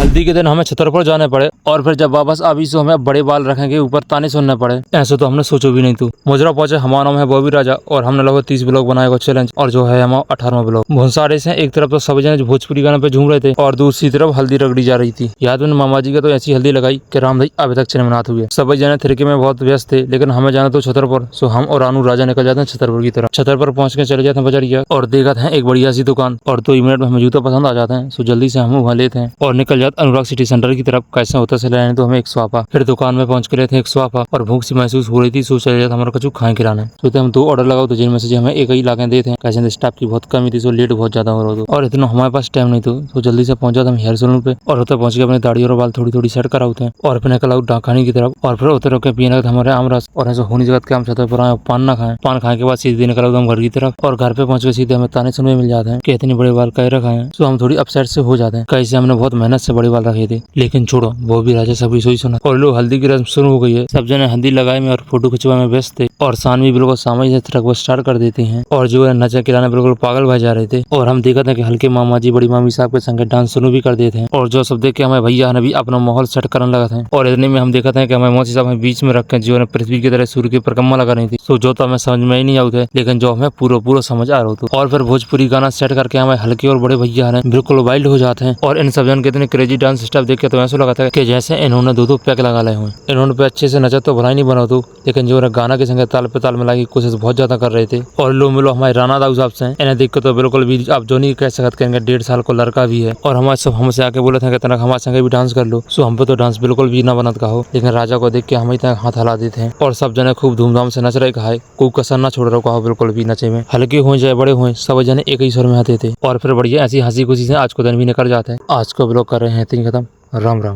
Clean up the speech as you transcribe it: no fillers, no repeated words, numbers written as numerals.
हल्दी के दिन हमें छतरपुर जाने पड़े और फिर जब वापस आवी से हमें बड़े बाल रखेंगे ऊपर ताने सुनने पड़े। ऐसे तो हमने सोचो भी नहीं तू। मुजरा पहुंचे, हमारा नाम है बॉबी राजा और हमने लगभग 30 ब्लॉग बनाए को चैलेंज और जो है हमारा 18वां ब्लॉग। बहुत सारे से एक तरफ तो सब जने भोजपुरी गाने पे झूम रहे थे और दूसरी तरफ हल्दी रगड़ी जा रही थी। याद में मामा जी का तो ऐसी हल्दी लगाई कि राम भाई अभी तक चरमनाथ हुए। सब जने थिरके में बहुत व्यस्त थे, लेकिन हमें जाना तो छतरपुर। सो हम और रानू राजा निकल जाते हैं छतरपुर की तरफ। छतर पर पहुंच के चले जाते हैं बजरिया और देखा था एक बढ़िया सी दुकान और 2 मिनट में हमें जूता पसंद आ जाते हैं। सो जल्दी से हम वहाँ लेते हैं और निकल जाते अनुराग सिटी सेंटर की तरफ। कैसे होता से लेने तो हमें एक स्वापा, फिर दुकान में पहुंच के लेते हैं एक स्वापा और भूख सी महसूस हो रही थी। सो चले जाते हमारा कछु खाए खिलाने। सोचते हम 2 ऑर्डर लगाओ तो जिनमें से हमें एक ही लाके देते हैं। कैसे स्टाफ की बहुत कमी थी, सो लेट बहुत ज्यादा हो रहा था और इतना हमारे पास टाइम नहीं था। तो जल्दी से पहुंच जाते हम हेयर सैलून पे और उधर पहुंच के अपने दाढ़ी और बाल थोड़ी सेट कराते हैं और फिर निकल आउट डाकखाने की तरफ और फिर उतर होकर पीने का हमारे आमरस और ऐसा होनी जगत के हम छतर पर आए पान ना खाएं। पान खाने के बाद सीधे निकल आउट हम घर की तरफ और घर पे पहुंच के सीधे हमें ताने सुनने मिल जाते हैं कि इतने बड़े बाल कह रखा है। तो हम थोड़ी अपसेट से हो जाते हैं, कैसे हमने बहुत मेहनत से बड़े बाल रखे थे। लेकिन छोड़ो, वो भी राजा सभी सोई सुना और लोग हल्दी की रस्म शुरू हो गई है। सब जने हल्दी लगाए में और फोटो खिंचवा में व्यस्त थे और सानवी बिल्कुल सामने से ट्रक स्टार्ट कर देते हैं और जो है नचा किराने बिल्कुल पागल भाई जा रहे थे। और हम देखा था कि हल्के मामा जी बड़ी मामी साहब के संग डांस शुरू भी कर देते हैं और जो सब देख के हमें भैया ने भी अपना माहौल सेट करने लगा था। और इतने में हम देखा था कि हमें मौसी साहब हमें बीच में रखे जो है पृथ्वी की तरह सूर्य की परिक्रमा लगा रही थी। तो जो तो हमें समझ में ही नहीं आते, लेकिन जो हमें पूरा समझ आ रहा था। और फिर भोजपुरी गाना सेट करके हमें हल्के और बड़े भैया ने बिल्कुल वाइल्ड हो जाते हैं और इन सब जन के इतने क्रेजी डांस स्टेप देख के तो ऐसा लगा था कि जैसे इन्होंने 2 पैक लगा लाए हुए। इन्होंने पे अच्छे से नचा तो भला ही नहीं बना तो, लेकिन जो गाना के संग ताल पे ताल मिलाने की कोशिश बहुत ज्यादा कर रहे थे। और लो मिलो हमारे राणा दाऊ साहब से इन्हें देख के तो बिल्कुल भी आप जो नहीं कह सकते कहेंगे 1.5 साल को लड़का भी है। और हमारे सब हमसे आके बोले थे कि तनक हमारे संग भी डांस कर लो। सो हम पे तो डांस बिल्कुल भी ना बनत का हो, लेकिन राजा को देख के हम ही तक हाथ हिला देते हैं और सब जने खूब धूमधाम से नच रहे कहा, कोई कसर ना छोड़ रहा कहा बिल्कुल भी नचे में। हल्के हो जाए बड़े हो, सब जने एक ही स्वर में आते थे और फिर बढ़िया ऐसी हंसी खुशी से आज को दिन भी निकल जाते हैं। आज को ब्लॉग कर रहे हैं इतनी खत्म। राम राम।